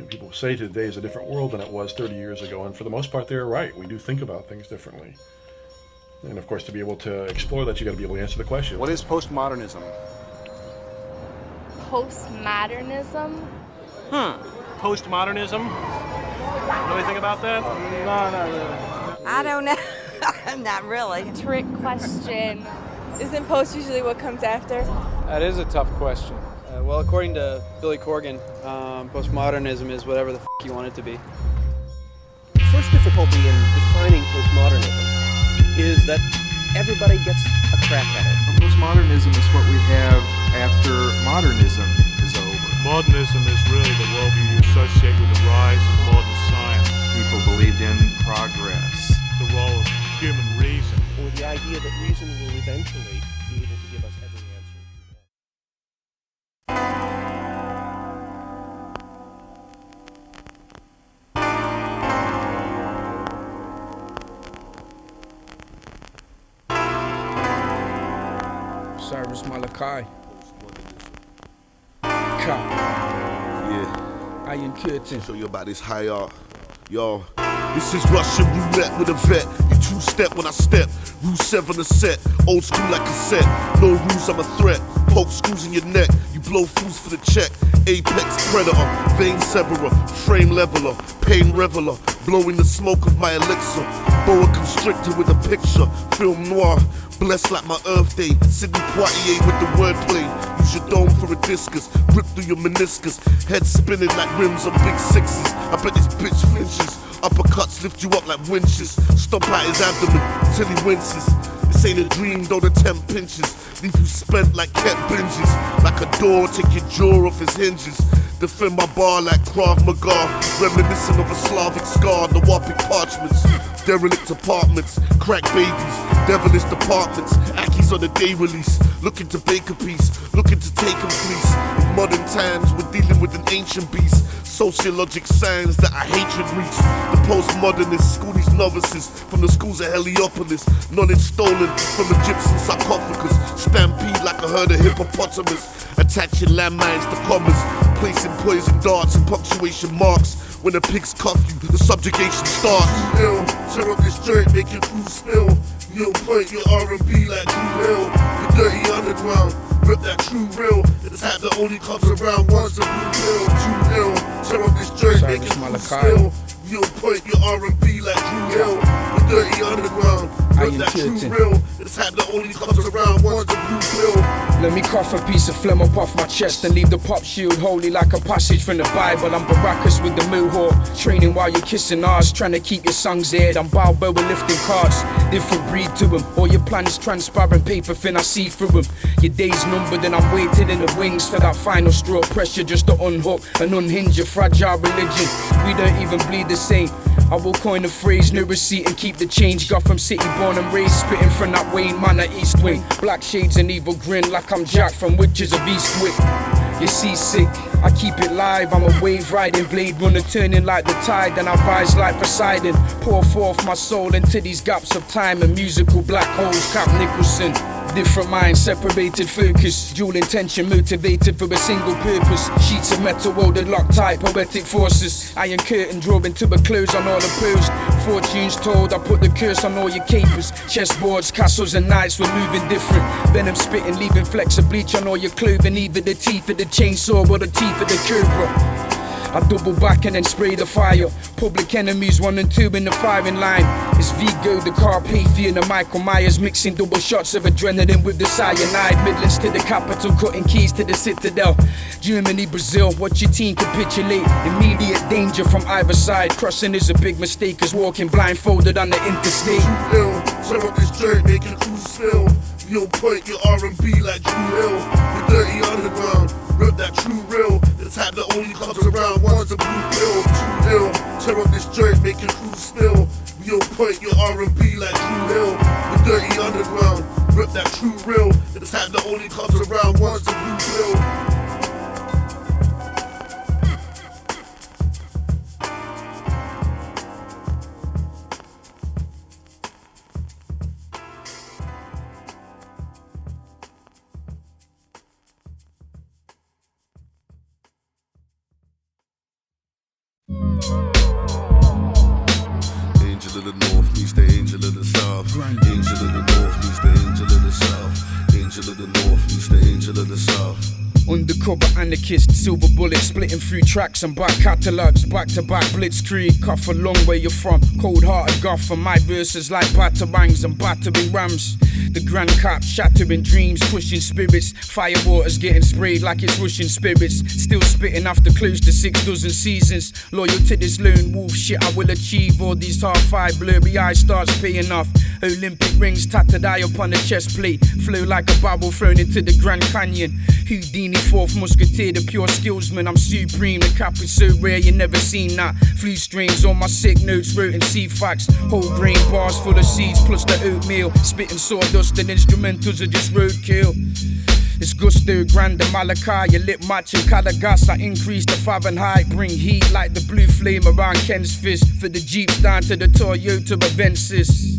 People say today is a different world than it was 30 years ago, and for the most part, they're right. We do think about things differently. And of course, to be able to explore that, you got to be able to answer the question. What is postmodernism? Postmodernism? Postmodernism? Know anything about that? No, not really. I don't know. Not really. Trick question. Isn't post usually what comes after? That is a tough question. Well, according to Billy Corgan, postmodernism is whatever the you want it to be. The first difficulty in defining postmodernism is that everybody gets a crack at it. Postmodernism is what we have after modernism is over. Modernism is really the worldview you associate with the rise of modern science, People believed in progress. the role of human reason. Or the idea that reason will eventually be able to give us every answer we want. Cyrus, Malachi. Cappo. Yeah, Iron Curtain. show you about this high art. Yo, this is Russian roulette with a vet. You two-step when I step. Rule 7 a set. Old school like cassette. No rules, I'm a threat. Poke screws in your neck. You blow fools for the check. Apex predator. Vein severer. Frame leveler. Pain reveler. Blowing the smoke of my elixir. Boa constrictor with a picture. Film noir. Blessed like my Earth Day. Sidney Poitier with the wordplay. Use your dome for a discus. Rip through your meniscus. Head spinning like rims on big sixes. I bet this bitch flinches. Uppercuts lift you up like winches. Stomp out his abdomen till he winces. This ain't a dream, don't attempt pinches. Leave you spent like cat binges. Like a door, take your jaw off his hinges. Defend my bar like Krav Maga. Reminiscent of a Slavic scar. The whopping parchments. Derelict apartments. Crack babies. Devilish departments. Ackies on the day release. Looking to bake a piece. Looking to take a fleece. In modern times, we're dealing with an ancient beast. Sociologic signs that our hatred reach. The postmodernists school these novices from the schools of Heliopolis. Knowledge stolen from Egyptian sarcophagus. Stampede like a herd of hippopotamus. Attaching landmines to commas. Placing poison darts and punctuation marks. When the pigs cuff you, the subjugation starts. Ill, tear up this joint, make your crew spill. You'll point your R&B like Drew Hill. The dirty underground, rip that true real. The type that only comes around once a blue pill. Too ill, tear up this joint, make your crew spill. You'll point your R&B like Drew Hill. The dirty underground, rip that true real. The type that only comes around once a blue pill. Let me cough a piece of phlegm up off my chest and leave the pop shield holy like a passage from the Bible. I'm Baracus with the mohawk, training while you're kissing ours, trying to keep your songs aired. I'm Balboa lifting cards, different breed to them. All your plan is transparent paper thin, I see through them. Your day's numbered and I'm waiting in the wings for that final straw. Pressure just to unhook and unhinge your fragile religion. We don't even bleed the same. I will coin the phrase, no receipt and keep the change. Gotham City born and raised, spitting from that Wayne Manor East Wing. Black shades and evil grin like I'm Jack from Witches of Eastwick. You're seasick, I keep it live. I'm a wave riding blade runner, turning like the tide. And I rise like Poseidon, pour forth my soul into these gaps of time and musical black holes. Cap Nicholson. Different minds, separated focus. Dual intention, motivated for a single purpose. Sheets of metal welded locked tight, poetic forces. Iron curtain drawing to a close on all opposed. Fortunes told, I put the curse on all your capers. Chessboards, castles and knights were moving different. Venom spitting, leaving flecks of bleach on all your clothing. Either the teeth of the chainsaw or the teeth of the cobra. I double back and then spray the fire. Public enemies 1 and 2 in the firing line. It's Vigo, the Carpathian, and Michael Myers mixing double shots of adrenaline with the cyanide. Midlands to the capital, cutting keys to the citadel. Germany, Brazil, watch your team capitulate. Immediate danger from either side. Crossing is a big mistake, as walking blindfolded on the interstate. Too ill, tear up this joint, make your crew spill. You'll point your R&B like Drew Hill. The dirty underground, rip that true real. The type that only comes around once a blue pill. Too ill, tear up this joint, make your crew spill. You'll point your R&B like Drew Hill. The dirty underground, rip that true real. The type that only comes around once a blue pill. south. Angel of the north meets the angel of the south. Angel of the north meets the angel of the south. Undercover anarchist, silver bullet splitting through tracks and back catalogues, back to back blitzkrieg, cut for long where you're from. Cold hearted guff and my verses like batarangs and battering rams. The grand cap shattering dreams, pushing spirits. Firewaters getting sprayed like it's Russian spirits. Still spitting after close to 6 dozen seasons. Loyal to this lone wolf shit I will achieve. All these half-eye blurry eyes starts paying off. Olympic rings tattered eye upon the chest plate. Flow like a barrel thrown into the Grand Canyon. Houdini, fourth musketeer, the pure skillsman. I'm supreme, the cap is so rare you never seen that. Flu strings on my sick notes, wrote in C-facts. Whole grain bars full of seeds plus the oatmeal. Spitting sawdust and instrumentals are just roadkill. It's gusto, grand and Malachi, your lip match and Cadagas. I increase the Fahrenheit, bring heat like the blue flame around Ken's fist. For the Jeeps down to the Toyota Avensis.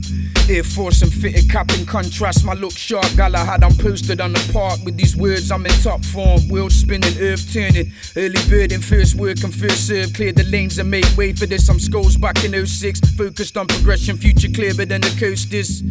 Air Force and fitted cap in contrast, my look sharp. Galahad, I'm posted on the park with these words, I'm in top form. World spinning, earth turning. Early bird in first work and first serve. Clear the lanes and make way for this. I'm skulls back in 06. Focused on progression, future clearer than the coast is.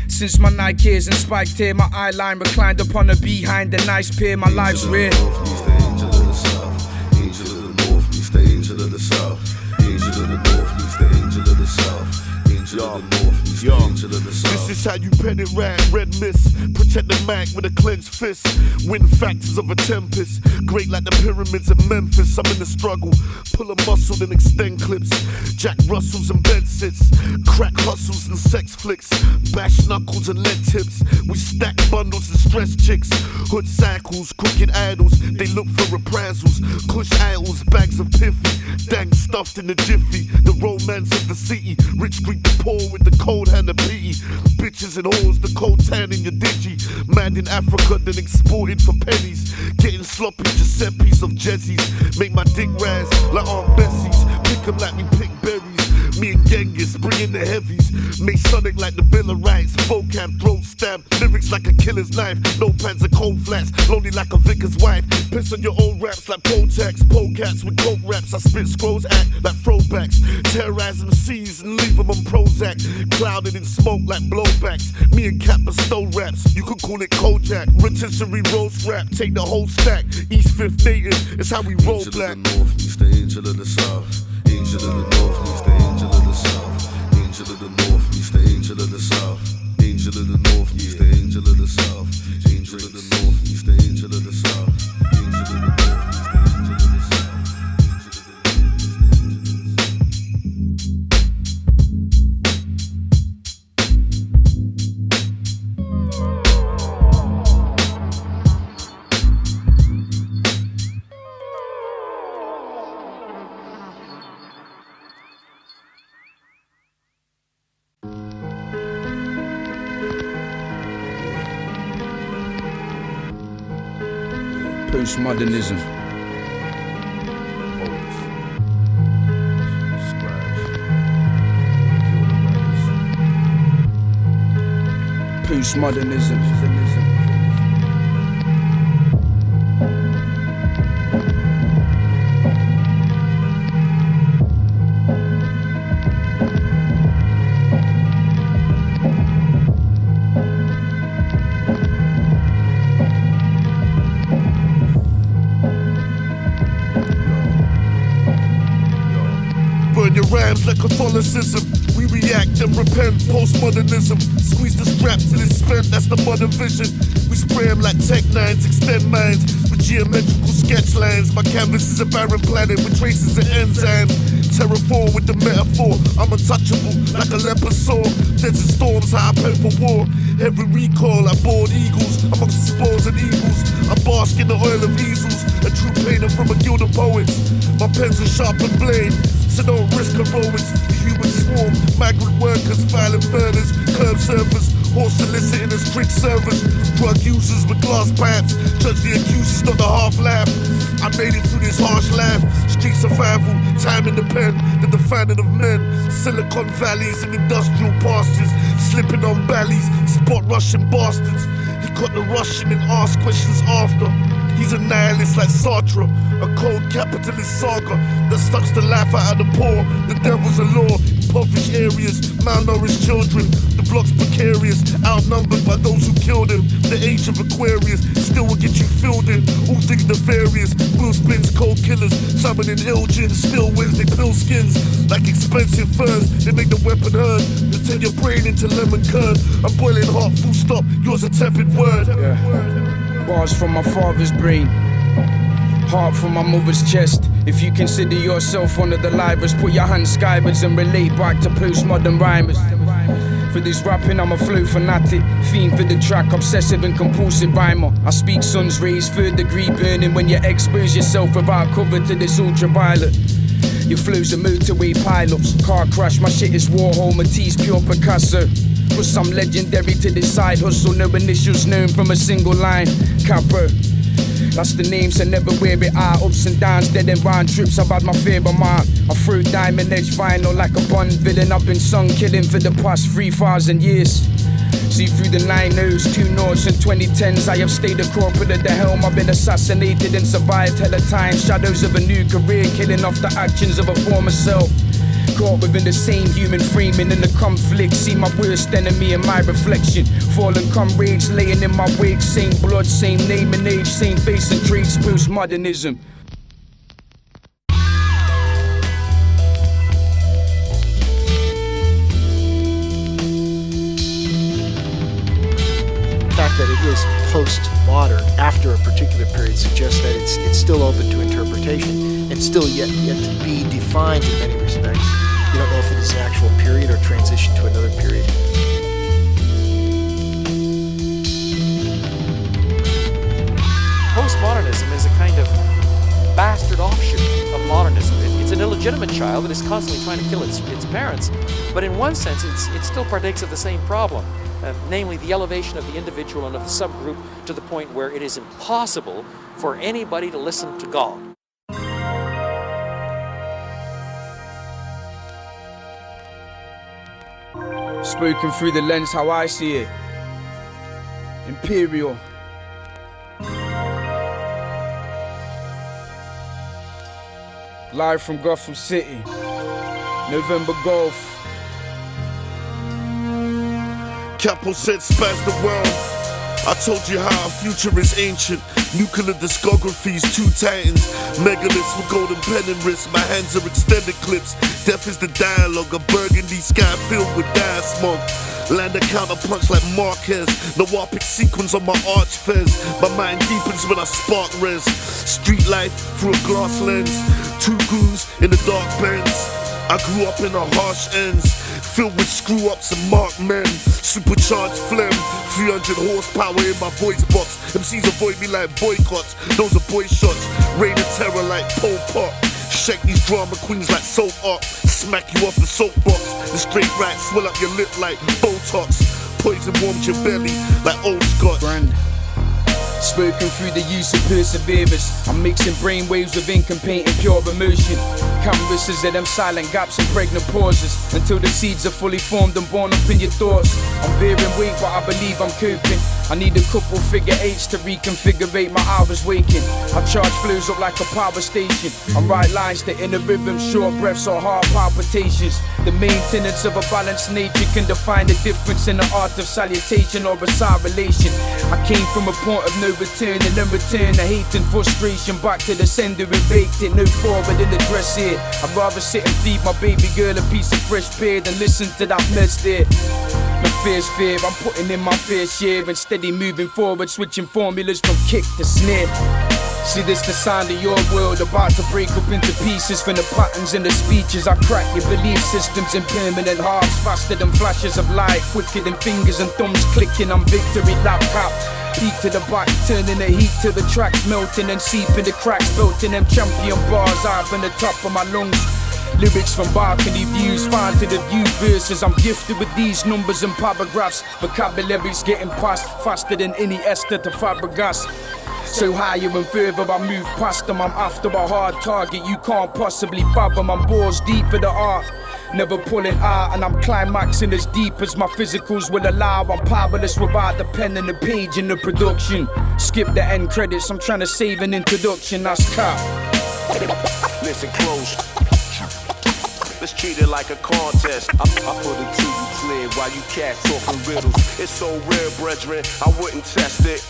Since my Nikes and spiked here, my eyeline reclined upon a behind a nice pair. My life's rare. Angel of the south. Angel of the north meets the angel of the south. Angel of the north meets the angel of the south. Angel of the north meets the angel of the south. This is how you pen it rap, red mist. Protect the Mac with a clenched fist. Win factors of a tempest. Great like the pyramids of Memphis. I'm in the struggle. Pull a muscle then extend clips. Jack Russells and bed sits. Crack hustles and sex flicks. Bash knuckles and lead tips. We stack bundles and stress chicks. Hood cycles, crooked idols. They look for reprisals. Kush idols, bags of piffy. Dang stuffed in the jiffy. The romance of the city. Rich greet the poor with the cold hand of pity. Bitches and whores, the cold tan in your digi. Mad in Africa, then exported for pennies. Getting sloppy Giuseppe's of Jezzies. Make my dick rise like Aunt Bessie's. Pick 'em like we pick berries. Me and Genghis, bring in the heavies. Masonic like the Bill of Rights. Vocab, throat stab, lyrics like a killer's knife. No pants and cold flats, lonely like a vicar's wife. Piss on your old raps like Protex. Polecats with coke raps, I spit scrolls, act like throwbacks. Terrorize them seas and leave them on Prozac. Clouded in smoke like blowbacks. Me and Cappo stole raps, you could call it Kojak. Rotisserie roast rap, take the whole stack. East Fifth native, it's how we roll black. Angel of the north meets the angel of the south. Angel of the north meets the angel of the south. Angel of the north meets the angel of the south. Angel of the north meets the angel of the south. Angel of the north meets the angel of the south. Angel of the north meets the angel of the south. Postmodernism. Postmodernism. Burn your rhymes like Catholicism. We react and repent, postmodernism. Squeeze the strap till it's spent, that's the modern vision. We spray them like Tech Nines, extend minds with geometrical sketch lines. My canvas is a barren planet with traces of enzymes. Terraform with the metaphor, I'm untouchable like a leper sore. Desert storms, how I pen for war. Every recall, I board eagles amongst the spores and evils. I bask in the oil of easels, a true painter from a guild of poets. My pen's a sharpened blade, so don't risk heroics. The human swarm, migrant workers, violent murders, curb surfers, horse soliciting as trick servers, drug users with glass pipes. Judge the accusers, not the half laugh. I made it through this harsh life. Street survival, time in the pen, the defining of men. Silicon valleys and industrial pastures, slipping on valleys, spot rushing bastards. He caught the rushing and asked questions after. He's a nihilist like Sartre, a cold capitalist saga that sucks the life out of the poor. The devil's a law, impoverished areas, malnourished children. The block's precarious, outnumbered by those who killed him. The age of Aquarius still will get you filled in. All things nefarious, wheel spins, cold killers, summoning ill gins, still Wednesday pill skins. Like expensive furs, they make the weapon heard. They turn your brain into lemon curd. I'm boiling hot, full stop, yours a tepid word. Bars from my father's brain, heart from my mother's chest. If you consider yourself one of the livers, put your hands skywards and relate back to postmodern rhymers. For this rapping, I'm a flow fanatic, fiend for the track, obsessive and compulsive rhymer. I speak sun's rays, third degree burning when you expose yourself without cover to this ultraviolet. Your flow's a motorway pilots, car crash, my shit is Warhol, Matisse, pure Picasso. Was some legendary to this side hustle, no initials known from a single line. Cappo, that's the name, so never wear it out. Ups and downs, dead and round trips, I've had my fair amount. I throw diamond edge vinyl like a Bond villain. I've been sung killing for the past 3,000 years. See through the 9 O's, 2 Norths and 2010s, I have stayed a corporate at the helm. I've been assassinated and survived hella time. Shadows of a new career, killing off the actions of a former self. Caught within the same human framing in the conflict. See my worst enemy in my reflection. Fallen comrades laying in my wake. Same blood, same name and age, same face and traits. Postmodernism. The fact that it is postmodern after a particular period suggests that it's still open to interpretation and still yet to be defined in many respects. You don't know if it is an actual period or transition to another period. Postmodernism is a kind of bastard offshoot of modernism. It's an illegitimate child that is constantly trying to kill its parents, but in one sense it still partakes of the same problem, namely the elevation of the individual and of the subgroup to the point where it is impossible for anybody to listen to God. Spoken through the lens how I see it. Imperial. Live from Gotham City. November Golf. Cappo said spaz the world. I told you how our future is ancient. Nuclear discographies, 2 titans. Megaliths with golden pen and wrist. My hands are extended clips. Death is the dialogue. A burgundy sky filled with dire smog. Land a counterpunch like Marquez. No epic sequence on my arch fez. My mind deepens when I spark res. Street life through a glass lens. 2 goons in the dark bends. I grew up in the harsh ends, filled with screw-ups and marked men. Supercharged phlegm, 300 horsepower in my voice box. MCs avoid me like boycotts, those are boy shots. Reign of terror like Pol Pot. Shake these drama queens like soap up. Smack you off the soapbox. The straight right swell up your lip like Botox. Poison warms your belly like Old Scotch. Brand. Spoken through the use of perseverance. I'm mixing brainwaves with ink and painting pure emotion. Canvases of them silent gaps and pregnant pauses until the seeds are fully formed and born up in your thoughts. I'm bearing weight but I believe I'm coping. I need a couple figure 8s to reconfigure my hours waking. I charge flows up like a power station. I write lines to inner rhythm, short breaths or heart palpitations. The maintenance of a balanced nature can define the difference in the art of salutation or a side relation. I came from a point of no return and then return to hate and frustration. Back to the sender and baked it, no forward in the dress here. I'd rather sit and feed my baby girl a piece of fresh pear than listen to that mess there. My fear's fear, I'm putting in my fair share and steady moving forward, switching formulas from kick to snare. See this the sound of your world about to break up into pieces from the patterns and the speeches. I crack your belief systems in permanent hearts, faster than flashes of light, quicker than fingers and thumbs clicking on victory laptop. Peak to the back, turning the heat to the tracks melting and seeping the cracks, built in them champion bars out from the top of my lungs. Lyrics from balcony views, fine to the view verses. I'm gifted with these numbers and paragraphs. Vocabulary's getting past faster than any Esther to Fabregas. So higher and further I move past them. I'm after a hard target you can't possibly fathom. I'm balls deep for the art. never pulling out, and I'm climaxing as deep as my physicals will allow. I'm powerless without the pen and the page in the production. Skip the end credits, I'm trying to save an introduction, that's cap. Listen close. Let's treat it like a contest. I put it to you clear while you cats talking riddles. It's so rare, brethren, I wouldn't test it.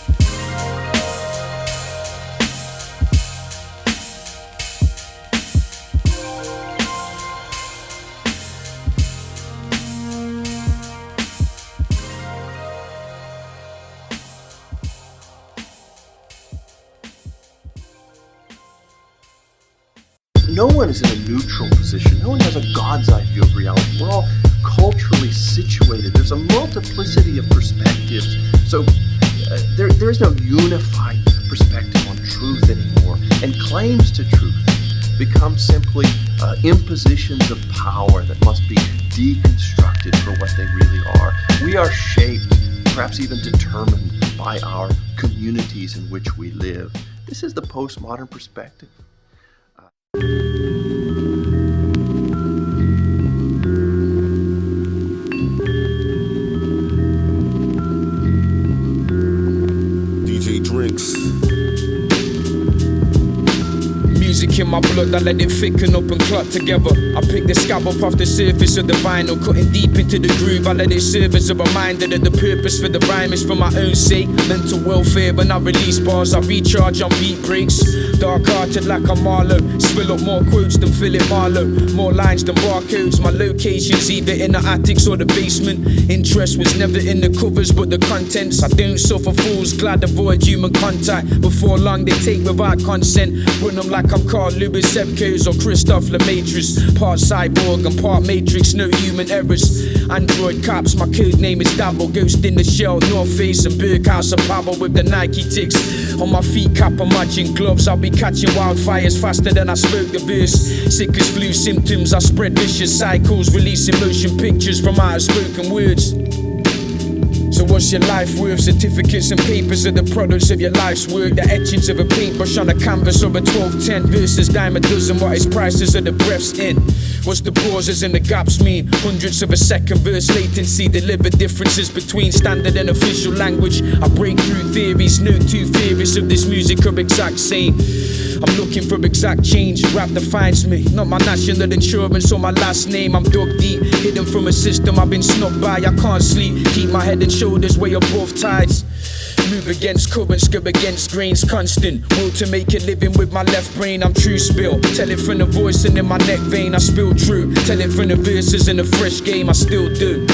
No one is in a neutral position. No one has a God's eye view of reality. We're all culturally situated. There's a multiplicity of perspectives. So there is no unified perspective on truth anymore. And claims to truth become simply impositions of power that must be deconstructed for what they really are. We are shaped, perhaps even determined, by our communities in which we live. This is the postmodern perspective. DJ Drinks. Music in my blood, I let it thicken up and clot together. I pick the scab up off the surface of the vinyl, cutting deep into the groove. I let it serve as a reminder that the purpose for the rhyme is for my own sake. Mental welfare, when I release bars, I recharge on beat breaks. Dark-hearted like a Marlowe, spill up more quotes than Philip Marlowe. More lines than barcodes, my location's either in the attics or the basement. Interest was never in the covers but the contents. I don't suffer fools, glad avoid human contact. Before long they take without consent. Run them like I'm Carl Lewis Epkos or Christophe Lemaitre's. Part cyborg and part matrix, no human errors. Android cops, my code name is Dabble. Ghost in the shell, North Face and Berghaus and Pablo with the Nike ticks. On my feet, cap and matching gloves. I'll be catching wildfires faster than I spoke the verse. Sick as flu symptoms, I spread vicious cycles, releasing motion pictures from outspoken words. So what's your life worth? Certificates and papers are the products of your life's work. The etchings of a paintbrush on a canvas of a 1210 versus dime a dozen. What is prices of the breaths in? What's the pauses and the gaps mean? Hundredths of a second verse latency. Deliver differences between standard and official language. I break through theories. No two theories of this music are exact same. I'm looking for exact change. Rap defines me, not my national insurance or my last name. I'm dug deep, hidden from a system I've been snubbed by. I can't sleep, keep my head and shoulders way above tides. Move against currents, go against grains, constant. Will to make a living with my left brain, I'm true spill. Tell it from the voice and in my neck vein, I spill true. Tell it from the verses in a fresh game, I still do.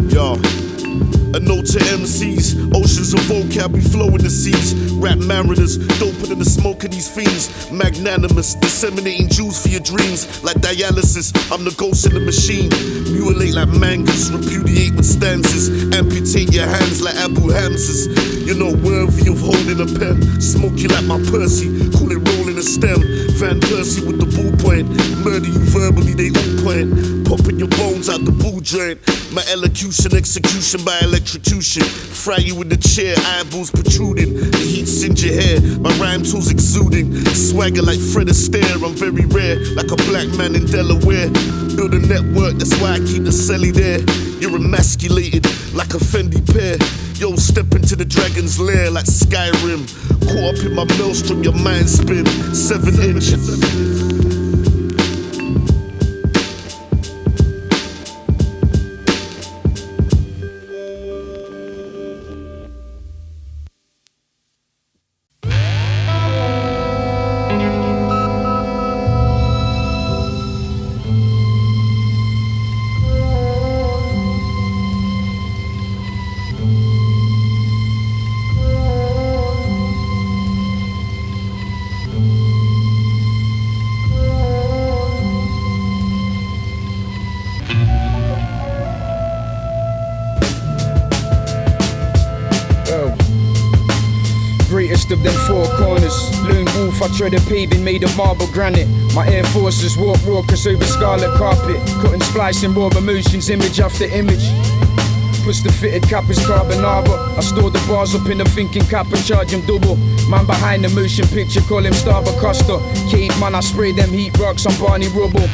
Yo. A note to MCs, oceans of vocab we flow in the seas. Rap mariners, doper than the smoke of these fiends. Magnanimous, disseminating jewels for your dreams. Like dialysis, I'm the ghost in the machine. Mutilate like mangas, repudiate with stanzas. Amputate your hands like Abu Hamza's. You're not worthy of holding a pen. Smoke you like my Percy, call it rolling a stem. Van Persie with the ballpoint. Murder you verbally, they all point. Popping your bones out the ball joint. My elocution, execution by electrocution. Fry you in the chair, eyeballs protruding. The heat singe your hair, my rhyme tools exuding. Swagger like Fred Astaire, I'm very rare. Like a black man in Delaware. Build a network, that's why I keep the celly there. You're emasculated like a Fendi pair. Yo, step into the dragon's lair like Skyrim. Caught up in my maelstrom, your mind spin. 7 inches. Of them four corners, lone wolf, I tread a paving made of marble granite. My Air Forces walk raucous over scarlet carpet, cutting, splicing raw emotions, image after image. Twister fitted cap is carbon arbor. I store the bars up in the thinking cap and charge him double. Man behind the motion picture, call him Starbuck Costa. Caveman, I spray them heat rocks on Barney Rubble.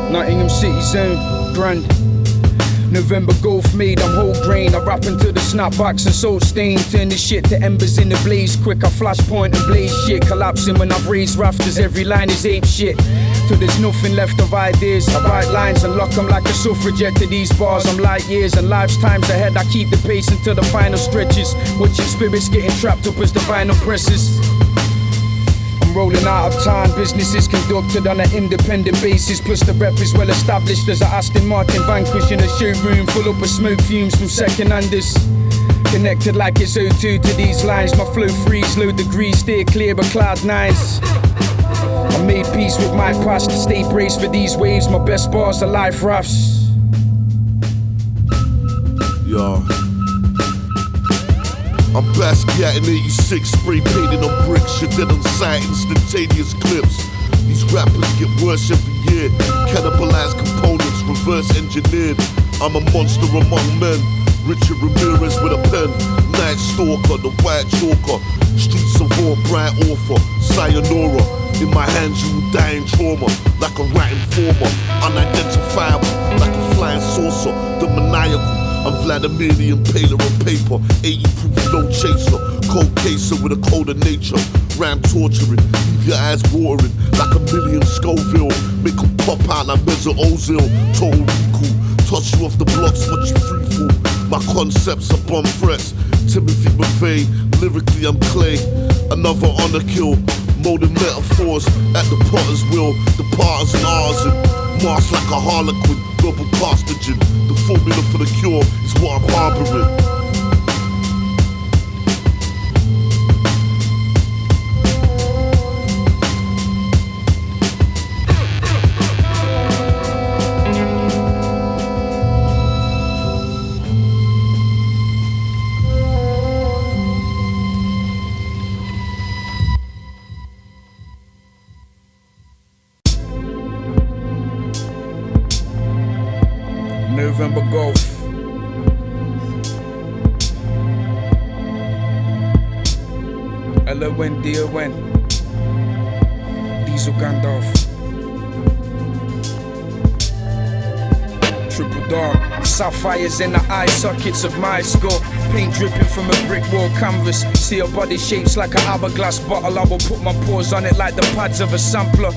Nottingham City Zone, grand. November Golf made, I'm whole grain. I rap into the snapbacks and salt stain. Turn this shit to embers in the blaze quick. I flashpoint and blaze shit. Collapsing when I've raised rafters. Every line is ape shit. Till there's nothing left of ideas. I write lines and lock them like a suffragette to these bars. I'm light years and life's times ahead. I keep the pace until the final stretches. Watching spirits getting trapped up as the vinyl presses. Rolling out of time, business is conducted on an independent basis. Plus the rep is well established as a Aston Martin Vanquish in a showroom full up of smoke fumes from second-handers. Connected like it's O2 to these lines. My flow freeze, low degrees, steer clear of cloud nines. I made peace with my past to stay braced for these waves. My best bars are life rafts. Yo, I'm Basquiat in 86, spray painted on bricks. You're dead on sight, instantaneous clips. These rappers get worse every year. Cannibalized components, reverse engineered. I'm a monster among men. Richard Ramirez with a pen. Night Stalker, the white chalker. Streets of war, bright author. Sayonara. In my hands you will die in trauma. Like a rat informer. Unidentifiable, like a flying saucer. The maniacal. I'm Vladimir the Impaler on paper. 80 proof, no chaser. Cold caser with a colder nature. Ram torturing, leave your eyes watering. Like a million Scoville. Make them pop out like Mesut Ozil. Total recall. Toss you off the blocks, watch you free fall. My concepts are bomb threats. Timothy McVeigh, lyrically I'm clay. Another honor kill. Molding metaphors at the potter's will. The parters and ours and masked like a harlequin. Double carcinogen. The formula for the cure is what I'm harboring. November Golf. L-O-N-D-O-N. Diesel Gandalf. Triple dark. Sapphires in the eye sockets of my skull. Paint dripping from a brick wall canvas. See your body shapes like an hourglass bottle. I will put my paws on it like the pads of a sampler.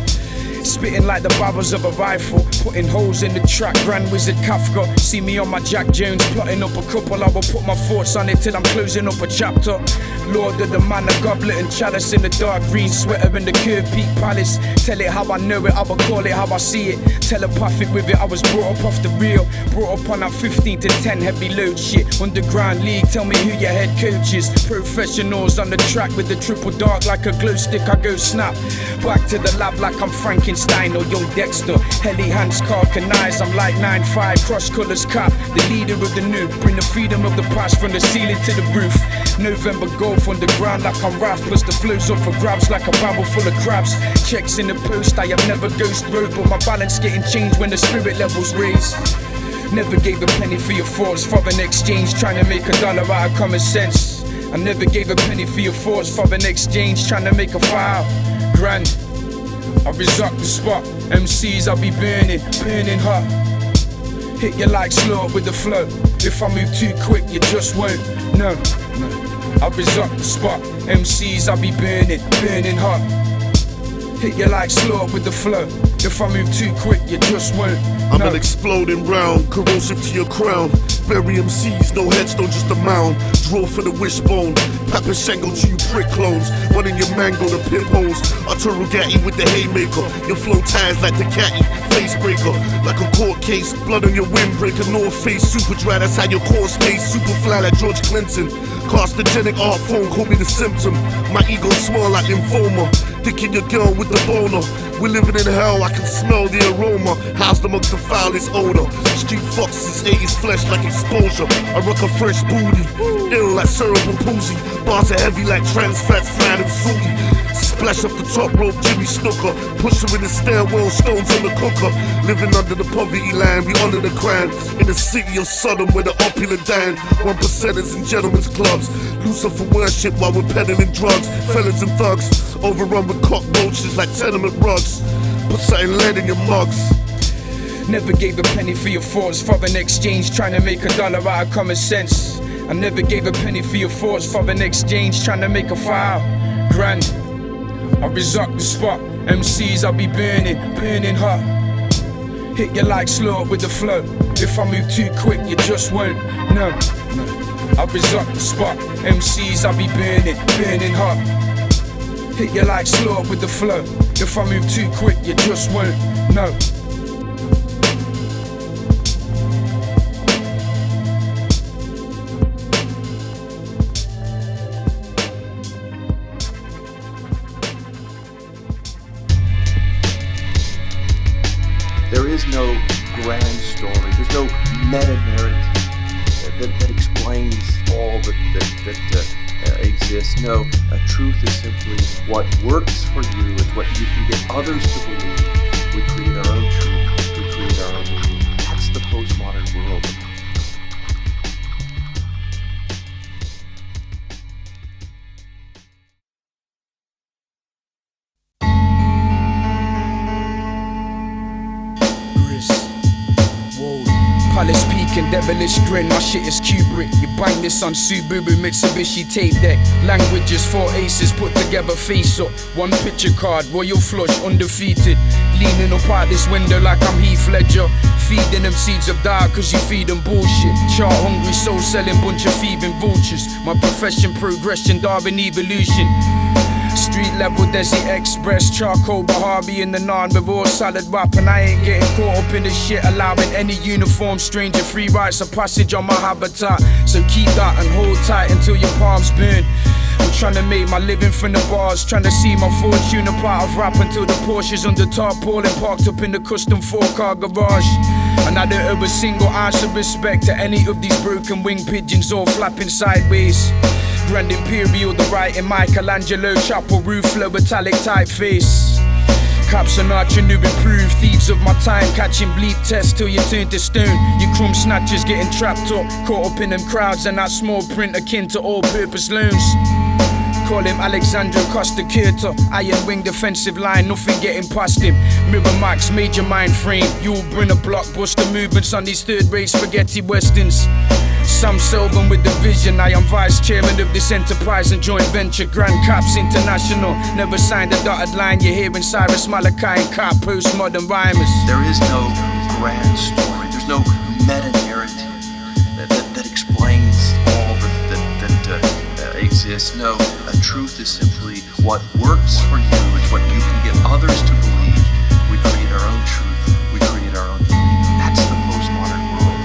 Spitting like the barrels of a rifle. Putting holes in the track, Grand Wizard Kafka. See me on my Jack Jones, plotting up a couple. I will put my thoughts on it till I'm closing up a chapter. Lord of the manor, goblet and chalice. In the dark green sweater in the curved peak palace. Tell it how I know it, I will call it how I see it. Telepathic with it, I was brought up off the reel. Brought up on that 15 to 10 heavy load shit. Underground league, tell me who your head coach is. Professionals on the track with the triple dark. Like a glow stick, I go snap. Back to the lab like I'm Frankenstein or young Dexter. Heli hands, carcanized, I'm like 9'5", cross colours cap. The leader of the new, bring the freedom of the past from the ceiling to the roof. November Golf on the ground like I'm Raph. Plus the flows up for grabs like a barrel full of crabs. Checks in the post, I have never ghost road. But my balance getting changed when the spirit levels raise. Never gave a penny for your thoughts. Foreign exchange, trying to make $1 out of common sense. I never gave a penny for your thoughts. Foreign exchange, trying to make a file. Grand, I resuck the spot. MCs I'll be burning, burning hot. Hit you like slow with the flow. If I move too quick, you just won't. No, I resuck the spot. MCs I'll be burning, burning hot. Hit you like slow with the flow. If I move too quick, you just won't. I'm an exploding round, corrosive to your crown. Bury MCs, no headstone, just a mound. Draw for the wishbone, Papa Shango to you prick clones. One in your mango, the pip holes. Arturo Gatti with the haymaker. Your flow ties like the catty, face breaker. Like a court case, blood on your windbreaker. North face, super dry, that's how your core stays. Super fly like George Clinton. Carcinogenic art form, call me the symptom. My ego small like lymphoma. Dicking your girl with the boner. We're living in hell, I can smell the aroma. Housed amongst the foulest odor. Street foxes, 80s flesh like exposure. I rock a fresh booty. Ill like cerebral palsy. Bars are heavy like trans fats, flat and fruity. Splash off the top rope, Jimmy Snooker. Push her in the stairwell, stones on the cooker. Living under the poverty line, we honor the crown. In the city of Sodom where the opulent dine. 1%ers in gentlemen's clubs. Lucifer worship while we're peddling drugs. Felons and thugs, overrun with cockroaches like tenement rugs. Put something lead in your mugs. Never gave a penny for your thoughts, foreign exchange, trying to make $1 out of common sense. I never gave a penny for your thoughts, foreign exchange, trying to make $5 grand. I resuck the spot, MCs I'll be burning hot. Hit you like slow with the flow. If I move too quick, you just won't. No. I resuck the spot, MCs I'll be burning hot. Hit you like slow with the flow. If I move too quick, you just won't. No. There is no grand story. There's no meta-narrative that explains all that exists. No, truth is simply what works for you. It's what you can get others to believe. We create our own truth. We create our own truth. That's the postmodern world. Palace peak and devilish grin, my shit is Kubrick. You bang this on Subaru Mitsubishi tape deck. Languages, 4 aces put together face up. One picture card, royal flush, undefeated. Leaning up out this window like I'm Heath Ledger. Feeding them seeds of doubt cause you feed them bullshit. Chart hungry, soul selling, bunch of thieving vultures. My profession, progression, Darwin evolution. Street level Desi Express, charcoal Bahabi in the naan with raw salad wrap. And I ain't getting caught up in this shit, allowing any uniform stranger free rights of passage on my habitat. So keep that and hold tight until your palms burn. I'm trying to make my living from the bars, trying to see my fortune a part of rap until the Porsche's on the tarpaulin parked up in the custom 4-car garage. And I don't owe a single ounce of respect to any of these broken wing pigeons all flapping sideways. Grand Imperial, the writing, Michelangelo, Cappo, roof flow, metallic typeface. Caps and archer, new improved, thieves of my time, catching bleep tests till you turn to stone. You crumb snatchers getting trapped up, caught up in them crowds and that small print akin to all-purpose loans. Call him Alexandra Costa Curta, iron wing defensive line, nothing getting past him. Mirror Max, major mind frame, you'll bring a blockbuster movements on these third-rate spaghetti westerns. Sam Selvin with the vision, I am vice chairman of this enterprise and joint venture, Grand Caps International. Never signed a dotted line, you're hearing Cyrus, Malachi and Cappo, postmodern rhymers. There is no grand story, there's no meta-narrative that explains all that exists. No, truth is simply what works for you. It's what you can get others to believe. We create our own truth, we create our own belief. That's the postmodern world.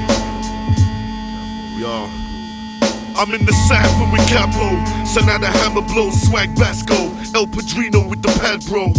Yo, I'm in the cypher with Cappo. So now the hammer blows, swag Basco. El Padrino with the pad bro.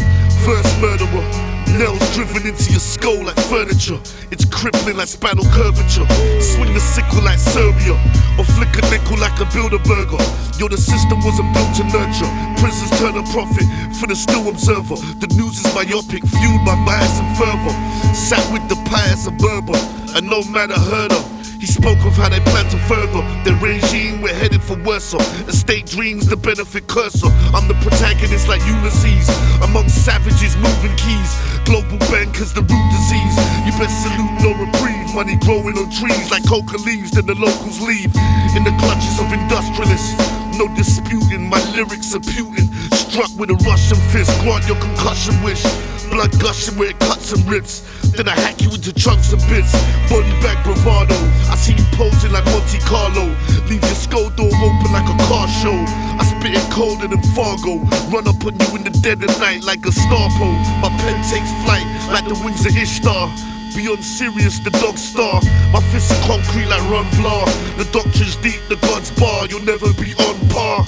First murderer, nails driven into your skull like furniture. It's crippling like spinal curvature. Swing the sickle like Serbia, or flick a nickel like a Bilderberger. Yo, the system wasn't built to nurture. Prisons turn a profit for the still observer. The news is myopic, fueled by bias and fervor. Sat with the pious and Berber, and no matter heard of. He spoke of how they plan to further their regime. We're headed for worse. Estate dreams, the benefit cursor. I'm the protagonist like Ulysses, among savages moving keys. Global bankers, the root disease. You best salute, no reprieve. Money growing on trees like coca leaves. Then the locals leave in the clutches of industrialists. No disputing, my lyrics are Putin. Struck with a Russian fist, grant your concussion wish. Blood gushing where it cuts and rips. Then I hack you into chunks and bits. Body bag bravado, I see you posing like Monte Carlo. Leave your skull door open like a car show. I spit it colder than Fargo. Run up on you in the dead of night like a Starpo. My pen takes flight like the wings of Ishtar. Beyond Sirius, the dog star. My fists are concrete like Ron Vlar. The doctrine's deep, the gods bar. You'll never be on par.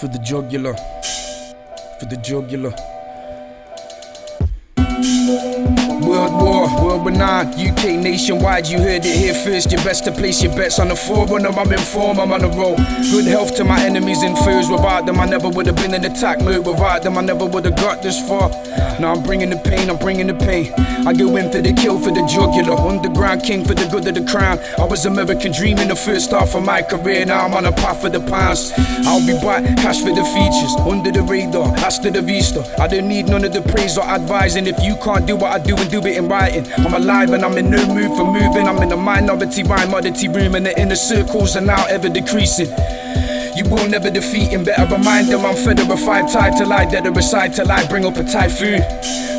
For the jugular. For the jugular. World War, World War IX, UK nationwide, you heard it here first. You're best to place your bets on the forerunner. I'm informed, I'm on the roll. Good health to my enemies and foes. Without them, I never would have been in attack mode. Without them, I never would have got this far. Now I'm bringing the pain, I'm bringing the pain. I go in for the kill, for the jugular. Underground king for the good of the crown. I was American dreaming the first half of my career. Now I'm on a path for the pounds. I'll be back, cash for the features. Under the radar, hasta the vista. I don't need none of the praise or advising. If you can't do what I do and do it in writing, I'm alive and I'm in no mood for moving. I'm in the minority room, and the inner circles are now ever decreasing. You will never defeat him, better remind them I'm fed up a five tied till I dead or beside till I bring up a typhoon.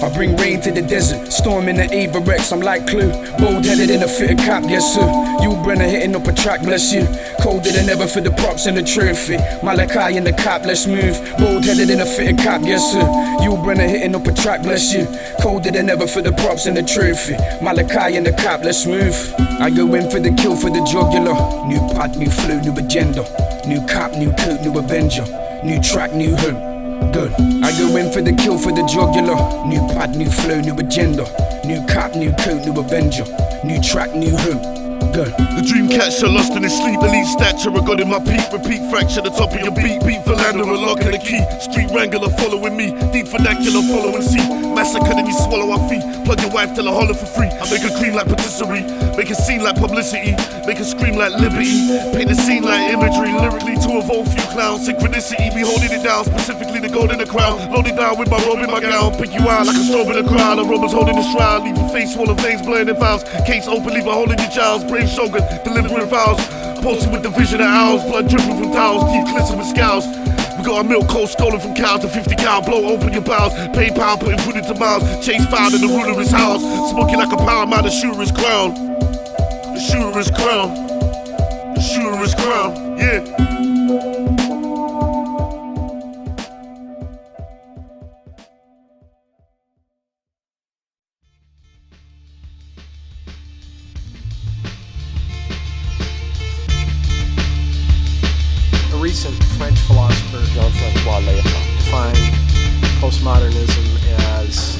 I bring rain to the desert, storm in the Avarex, I'm like Clue. Bold-headed in a fitted cap, yes sir. You Brenner hitting up a track, bless you. Colder than ever for the props and the trophy. Malachi in the cap, let's move. Bold-headed in a fitted cap, yes sir. You Brenner hitting up a track, bless you. Colder than ever for the props and the trophy. Malachi in the cap, let's move. I go in for the kill, for the jugular. New pad, new flow, new agenda. New cap, new coat, new avenger. New track, new hope. Good. I go in for the kill, for the jugular. New pad, new flow, new agenda. New cap, new coat, new avenger. New track, new hope. Good. The dream catcher lost in his sleep, elite stature. I got in my peak, repeat fracture, the top of your beat. Beat philanderer, locking the key. Street wrangler following me. Deep vernacular following C. Massacre, then you swallow our feet. Plug your wife till I holler for free. I make her cream like patisserie. Make it seem like publicity. Make her scream like liberty. Paint the scene like imagery. Lyrically to evoke few clowns. Synchronicity, we holding it down. Specifically the gold in the crown. Loaded down with my robe in my gown. Pick you out like a strobe in the crowd. The robbers holding the shroud. Leave your face full of veins, blurring in vows. Case open, leave a hole in your jowls. Brave shogun, delivering vows. Posted with the vision of owls. Blood dripping from towels. Teeth glistening with scowls. We got our milk cold stolen from cows to 50 cow. Blow open your bowels. PayPal putting food into mouths. Chase found in the root of his house. Smoking like a power man, the shooter is crown. The shooter is crown. The shooter is crown. Yeah. Recent French philosopher defined postmodernism as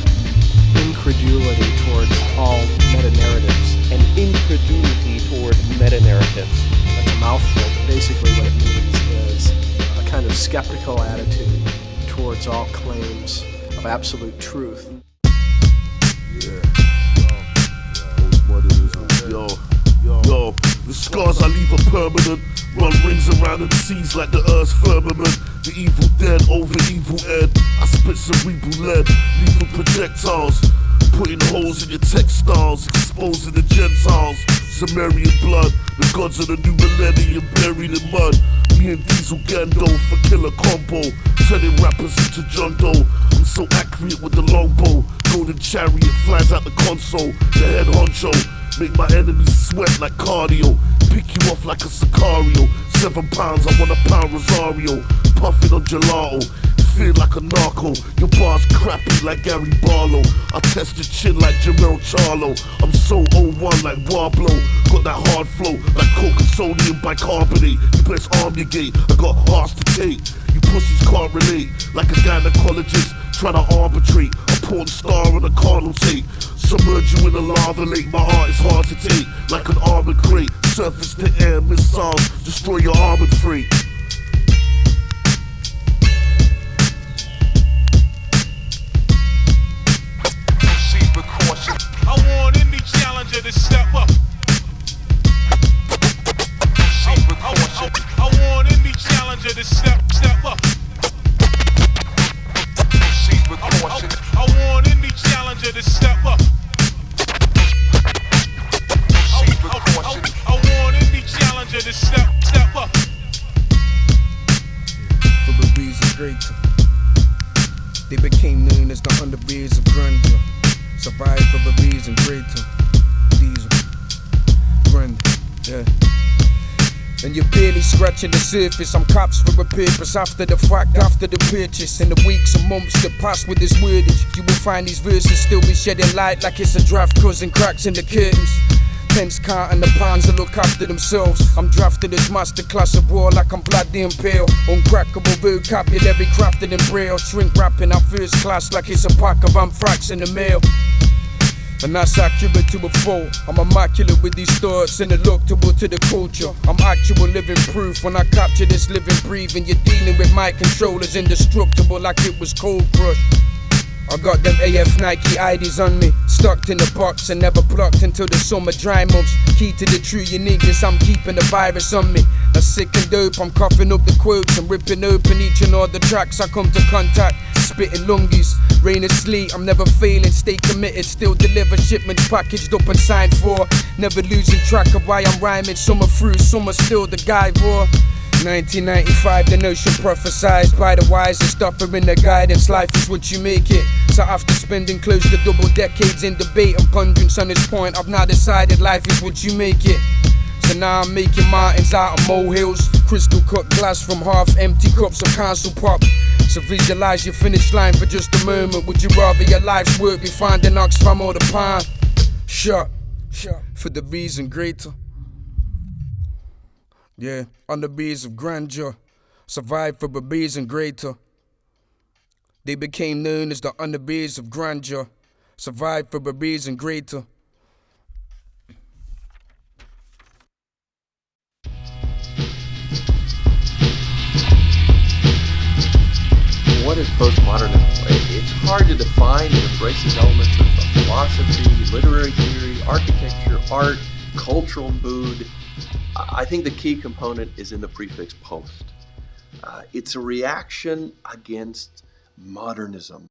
incredulity towards all meta-narratives. An incredulity toward meta-narratives. That's a mouthful, but basically what it means is a kind of skeptical attitude towards all claims of absolute truth. Yeah. Postmodernism. Yo, the scars I leave are permanent. Run rings around the seas like the earth's firmament. The evil dead over evil ed. I spit cerebral lead, lethal projectiles. Putting holes in your textiles, exposing the Gentiles. Sumerian blood, the gods of the new millennium buried in mud. Me and Diesel Gando for killer combo. Turning rappers into John Doe. I'm so accurate with the longbow. Golden chariot flies out the console. The head honcho. Make my enemies sweat like cardio. Pick you off like a Sicario. 7 pounds, I want a pound Rosario. Puffing on gelato, feel like a narco. Your bars crappy like Gary Barlow. I test your chin like Jamel Charlo. I'm so 01 like Warblow. Got that hard flow like coke and sodium bicarbonate. You best arm your gate, I got hearts to take. You pussies can't relate, like a gynecologist trying to arbitrate. A porn star on a carnal tape. Submerge you in a lava lake, my art is hard to take. Like an armored crate, surface to air missiles, destroy your armored freight. Proceed with caution. I want any challenger to step up. Proceed with caution. I want any challenger to step up. Proceed with caution. I want any challenger to step up. I want any challenger to step up. For the reason greater, they became known as the underbeards of grandeur. Survived for the reason greater. These are grandeur, yeah. And you're barely scratching the surface. I'm cops for a purpose. After the fact, after the purchase. In the weeks and months that pass with this wordage, you will find these verses still be shedding light like it's a draft, causing cracks in the curtains. pence count and the pounds that look after themselves. I'm drafted as masterclass of war like I'm bloody impale. Uncrackable vocabulary crafted in braille. Shrink wrapping up first class like it's a pack of anthrax in the mail. And that's accurate to a fault. I'm immaculate with these thoughts and eluctable to the culture. I'm actual living proof when I capture this living breathing. You're dealing with my controllers indestructible like it was Cold Crush. I got them AF Nike IDs on me, stuck in the box and never blocked until the summer dry months. Key to the true uniqueness, I'm keeping the virus on me. That's sick and dope, I'm coughing up the quotes and ripping open each and all the tracks I come to contact. Spitting Lungis, rain and sleet, I'm never failing, stay committed, still deliver shipments packaged up and signed for. Never losing track of why I'm rhyming, some are through, some are still the guy raw. 1995, the notion prophesized by the wisest, offering the guidance. Life is what you make it. So after spending close to double decades in debate and pondering on this point, I've now decided life is what you make it. So now I'm making mountains out of molehills, crystal cut glass from half empty cups of council pop. So visualize your finish line for just a moment. Would you rather your life's work be finding Oxfam or the pine? Shot for the reason greater. Yeah, on the bees of grandeur, survived for the reason greater. They became known as the underbees of grandeur, survived for the reason greater. What is postmodernism? It's hard to define. It embraces elements of philosophy, literary theory, architecture, art, cultural mood. I think the key component is in the prefix post. It's a reaction against modernism.